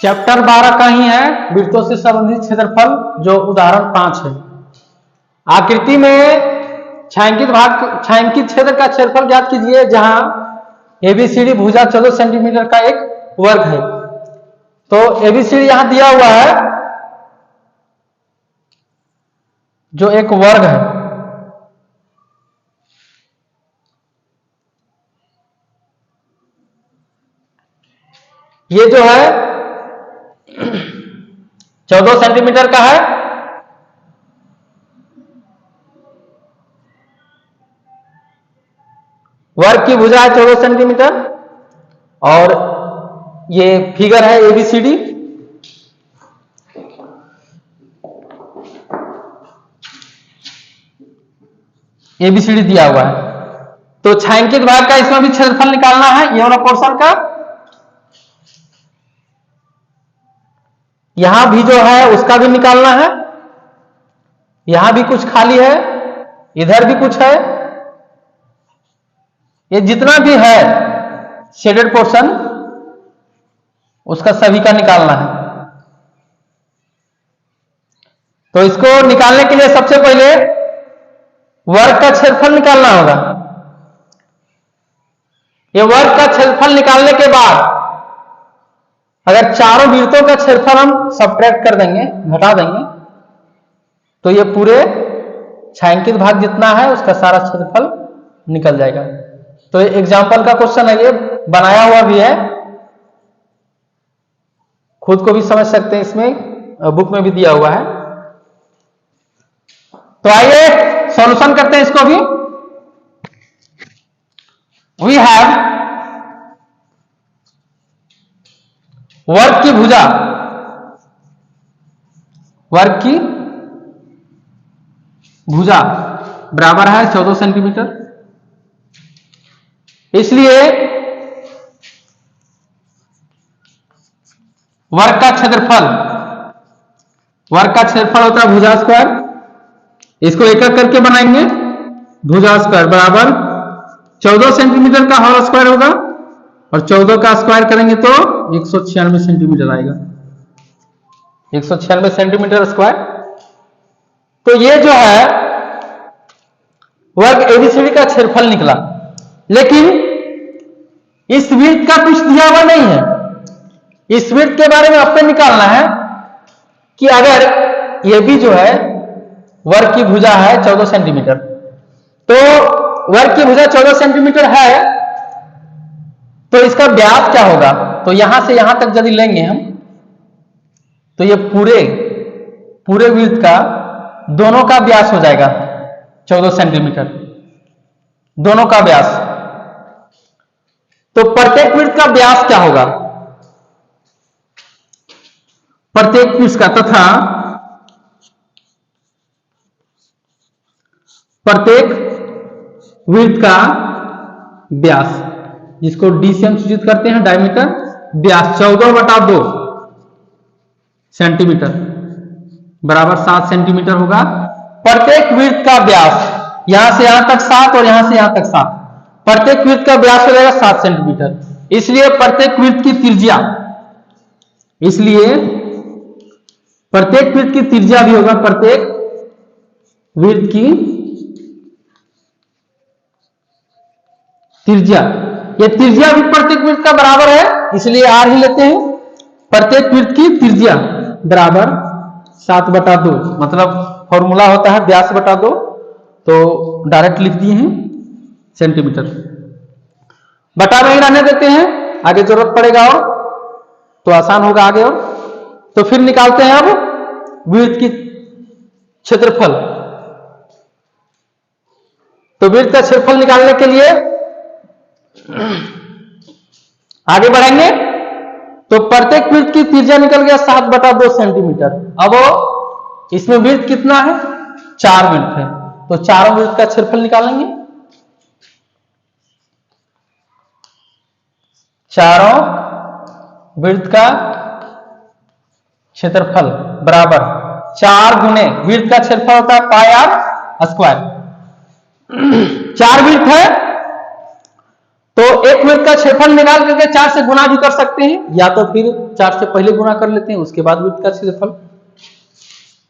Chapter 12 का ही है वृत्तों से संबंधित क्षेत्रफल, जो उदाहरण 5 है। आकृति में छायांकित क्षेत्र का क्षेत्रफल ज्ञात कीजिए, जहां एबीसीडी भुजा 14 सेंटीमीटर का एक वर्ग है। तो एबीसीडी यहां दिया हुआ है, जो एक वर्ग है। ये जो है 14 सेंटीमीटर का है। वर्ग की भुजा है 14 सेंटीमीटर, और ये फिगर है एबीसीडी। एबीसीडी दिया हुआ है। तो छायांकित भाग का इसमें भी क्षेत्रफल निकालना है, ये वाला पोर्शन का। यहां भी जो है उसका भी निकालना है। यहां भी कुछ खाली है, इधर भी कुछ है। ये जितना भी है शेडेड पोर्शन, उसका सभी का निकालना है। तो इसको निकालने के लिए सबसे पहले वर्ग का क्षेत्रफल निकालना होगा। ये वर्ग का क्षेत्रफल निकालने के बाद अगर चारों वृत्तों का क्षेत्रफल हम सब्ट्रैक्ट कर देंगे, घटा देंगे, तो ये पूरे छायांकित भाग जितना है उसका सारा क्षेत्रफल निकल जाएगा। तो एग्जाम्पल का क्वेश्चन है, ये बनाया हुआ भी है, खुद को भी समझ सकते हैं, इसमें बुक में भी दिया हुआ है। तो आइए सॉल्यूशन करते हैं इसको भी। वी हैव वर्ग की भुजा, वर्ग की भुजा बराबर है 14 सेंटीमीटर। इसलिए वर्ग का क्षेत्रफल होता है भुजा स्क्वायर। इसको एक एक करके बनाएंगे। भुजा स्क्वायर बराबर 14 सेंटीमीटर का होल स्क्वायर होगा, और 14 का स्क्वायर करेंगे तो 196 सेंटीमीटर आएगा। 196 सेंटीमीटर स्क्वायर। तो ये जो है वर्ग एबीसीडी का क्षेत्रफल निकला। लेकिन इस वृत्त का कुछ दिया हुआ नहीं है। इस वृत्त के बारे में आपको निकालना है कि अगर ये भी जो है वर्ग की भुजा है 14 सेंटीमीटर, तो वर्ग की भुजा 14 सेंटीमीटर है, तो इसका व्यास क्या होगा? तो यहां से यहां तक यदि लेंगे हम, तो ये पूरे वृत्त का दोनों का व्यास हो जाएगा 14 सेंटीमीटर, दोनों का व्यास। तो प्रत्येक वृत्त का व्यास क्या होगा? प्रत्येक वृत्त का तथा प्रत्येक वृत्त का व्यास, जिसको डी से हम सूचित करते हैं, डायमीटर, व्यास 14/2 सेंटीमीटर बराबर 7 सेंटीमीटर होगा। प्रत्येक वृत्त का व्यास यहां से यहां तक 7 और यहां से यहां तक 7, प्रत्येक वृत्त का व्यास हो जाएगा 7 सेंटीमीटर। इसलिए प्रत्येक वृत्त की त्रिज्या, भी होगा, प्रत्येक वृत्त की त्रिज्या, ये त्रिज्या भी प्रत्येक वृत्त का बराबर है, इसलिए आर ही लेते हैं। प्रत्येक वृत्त की त्रिज्या बराबर 7/2, मतलब फॉर्मूला होता है व्यास बटा 2, तो डायरेक्ट लिख दिए हैं सेंटीमीटर। बटा में ही रहने देते हैं, आगे जरूरत पड़ेगा और तो आसान होगा आगे। और तो फिर निकालते हैं अब वृत्त की क्षेत्रफल। तो वृत्त का क्षेत्रफल निकालने के लिए आगे बढ़ेंगे। तो प्रत्येक वृत्त की त्रिज्या निकल गया 7/2 सेंटीमीटर। अब इसमें वृत्त कितना है? 4 वृत्त है, तो चारों वृत्त का क्षेत्रफल निकालेंगे। चारों वृत्त का क्षेत्रफल बराबर 4 गुने वृत्त का क्षेत्रफल होता है पाई आर स्क्वायर। 4 वृत्त है तो एक वृत्त का क्षेत्रफल निकाल करके 4 से गुना भी कर सकते हैं, या तो फिर 4 से पहले गुना कर लेते हैं उसके बाद वृत्त का क्षेत्रफल।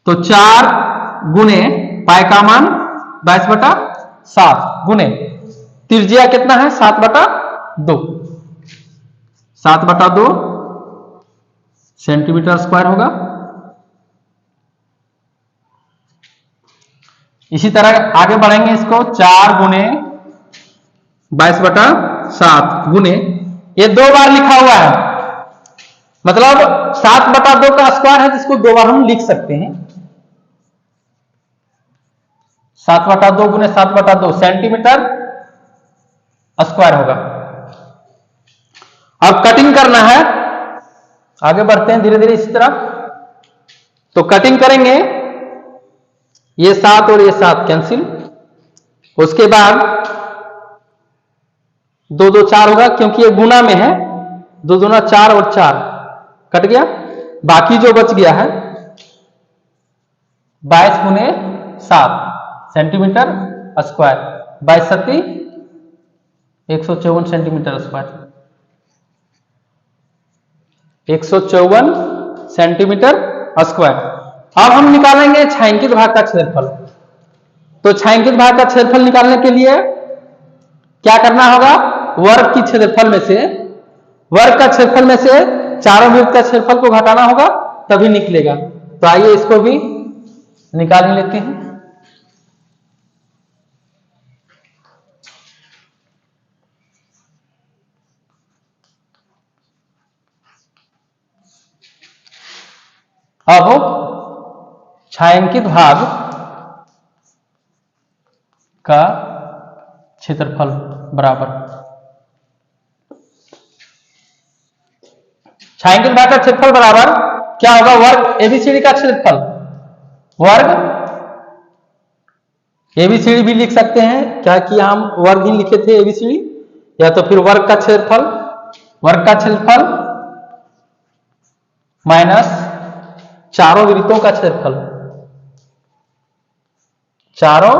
तो 4 गुने पाई का मान 22/7 गुने त्रिज्या कितना है 7/2, 7/2 सेंटीमीटर स्क्वायर होगा। इसी तरह आगे बढ़ेंगे इसको, 4 गुने 22/7 गुने, ये 2 बार लिखा हुआ है, मतलब 7/2 का स्क्वायर है जिसको 2 बार हम लिख सकते हैं। 7/2 गुने 7/2 सेंटीमीटर स्क्वायर होगा। अब कटिंग करना है, आगे बढ़ते हैं धीरे धीरे इसी तरफ। तो कटिंग करेंगे, ये 7 और ये 7 कैंसिल, उसके बाद 2 2 4 होगा क्योंकि ये गुना में है, 2 दूना 4 और 4 कट गया। बाकी जो बच गया है 22 गुने 7 centimetre square, 22 Satti 154 centimetre square, 154 centimetre square. अब हम निकालेंगे छायांकित भाग का क्षेत्रफल। तो छायांकित भाग का क्षेत्रफल निकालने के लिए क्या करना होगा, वर्ग की क्षेत्रफल में से, वर्ग का क्षेत्रफल में से चारों वृत्त का क्षेत्रफल को घटाना होगा तभी निकलेगा। तो आइए इसको भी निकाल लेते हैं। अब छायांकित भाग का क्षेत्रफल बराबर, छायांकित भाग का क्षेत्रफल बराबर क्या होगा, वर्ग एबीसीडी का क्षेत्रफल, वर्ग एबीसीडी भी लिख सकते हैं, क्या कि हम वर्ग ही लिखे थे एबीसीडी, या तो फिर वर्ग का क्षेत्रफल, वर्ग का क्षेत्रफल माइनस चारों वृत्तों का क्षेत्रफल, चारों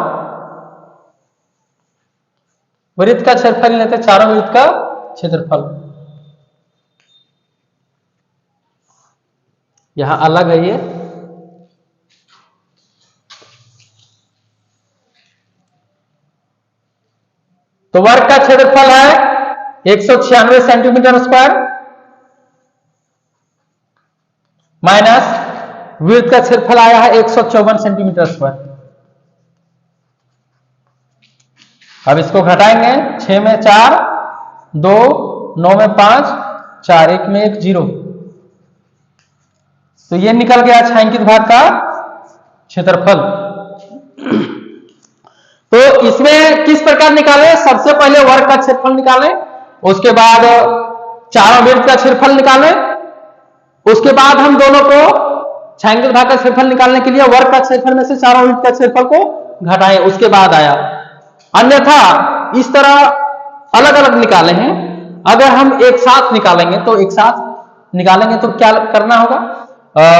वृत्त का क्षेत्रफल लेते, चारों वृत्त का क्षेत्रफल, यहां अलग है ये। तो वर्ग का क्षेत्रफल है 196 सेंटीमीटर स्क्वायर माइनस वृत्त का क्षेत्रफल आया है 154 सेंटीमीटर स्क्वायर। अब इसको घटाएंगे, 6 में 4, 2, 9 में 5, 4, 1 में 1, 0। तो ये निकल गया छायांकित भाग का क्षेत्रफल। तो इसमें किस प्रकार निकालें, सबसे पहले वर्ग का क्षेत्रफल निकालें, उसके बाद चारों वृत्त का क्षेत्रफल निकालें, उसके बाद हम दोनों को छायांकित भाग का क्षेत्रफल निकालने के लिए वर्ग का क्षेत्रफल में से चारों वृत्त का क्षेत्रफल को घटाएं, उसके बाद आया। अन्यथा इस तरह अलग अलग निकाले हैं, अगर हम एक साथ निकालेंगे तो एक साथ निकालेंगे तो क्या करना होगा,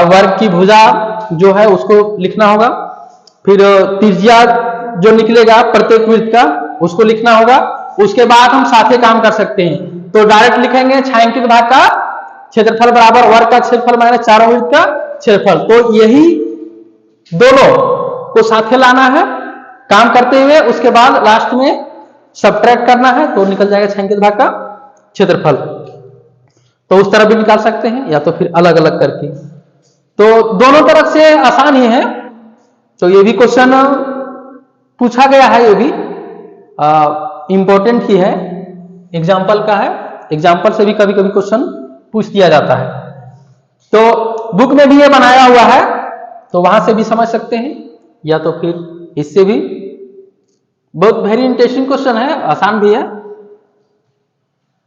वर्ग की भुजा जो है उसको लिखना होगा, फिर त्रिज्या जो निकलेगा प्रत्येक वृत्त का उसको लिखना होगा, उसके बाद हम साथे काम कर सकते हैं। तो डायरेक्ट लिखेंगे छायांकित भाग का क्षेत्रफल बराबर वर्ग का क्षेत्रफल माइनस चारों वृत्त का क्षेत्रफल। तो यही दोनों को साथे लाना है काम करते हुए, उसके बाद लास्ट में सबट्रैक्ट करना है तो निकल जाएगा छायांकित भाग का क्षेत्रफल। तो उस तरह भी निकाल सकते हैं या तो फिर अलग अलग करके, तो दोनों तरफ से आसान ही है। तो ये भी क्वेश्चन पूछा गया है, ये भी इंपॉर्टेंट ही है, एग्जाम्पल का है, एग्जाम्पल से भी कभी कभी क्वेश्चन पूछ दिया जाता है। तो बुक में भी ये बनाया हुआ है तो वहां से भी समझ सकते हैं, या तो फिर इससे भी। बहुत वेरी इंटरेस्टिंग क्वेश्चन है, आसान भी है,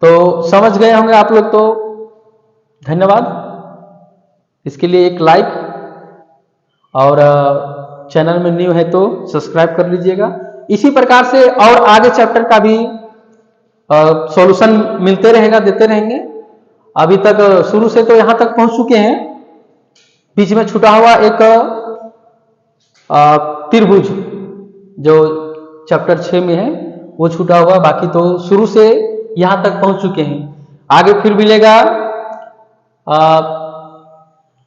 तो समझ गए होंगे आप लोग। तो धन्यवाद, इसके लिए एक लाइक, और चैनल में न्यू है तो सब्सक्राइब कर लीजिएगा। इसी प्रकार से और आगे चैप्टर का भी सॉल्यूशन मिलते रहेगा, देते रहेंगे। अभी तक शुरू से तो यहां तक पहुंच चुके हैं, बीच में छूटा हुआ एक त्रिभुज जो चैप्टर 6 में है वो छूटा हुआ, बाकी तो शुरू से यहां तक पहुंच चुके हैं। आगे फिर मिलेगा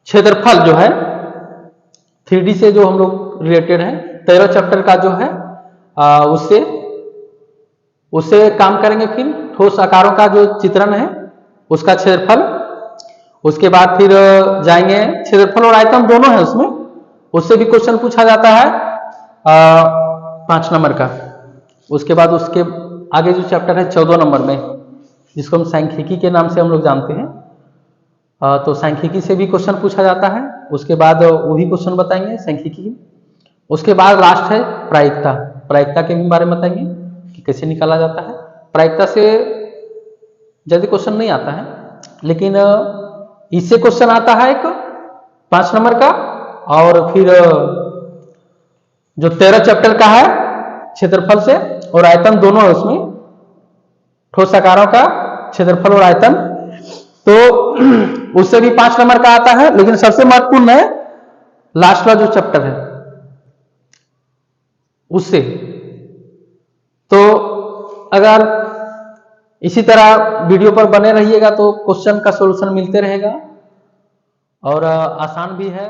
क्षेत्रफल जो है 3D से जो हम लोग रिलेटेड है, 13 चैप्टर का जो है उससे काम करेंगे। फिर ठोस आकारों का जो चित्रण है उसका क्षेत्रफल, उसके बाद फिर जाएंगे क्षेत्रफल और आयतन दोनों है उसमें, उससे भी क्वेश्चन पूछा जाता है 5 नंबर का। उसके बाद उसके आगे जो चैप्टर है 14 नंबर में, जिसको हम सांख्यिकी के नाम से हम लोग जानते हैं, तो सांख्यिकी से भी क्वेश्चन पूछा जाता है। उसके बाद वो भी क्वेश्चन बताएंगे सांख्यिकी। उसके बाद लास्ट है प्रायिकता, प्रायिकता के भी बारे में बताएंगे कि कैसे निकाला जाता है। प्रायिकता से जल्दी क्वेश्चन नहीं आता है, लेकिन इससे क्वेश्चन आता है एक 5 नंबर का, और फिर जो 13 चैप्टर का है क्षेत्रफल से और आयतन दोनों है उसमें, ठोस आकारों का क्षेत्रफल और आयतन, तो उससे भी 5 नंबर का आता है। लेकिन सबसे महत्वपूर्ण है लास्ट वाला जो चैप्टर है उससे। तो अगर इसी तरह वीडियो पर बने रहिएगा तो क्वेश्चन का सॉल्यूशन मिलते रहेगा और आसान भी है।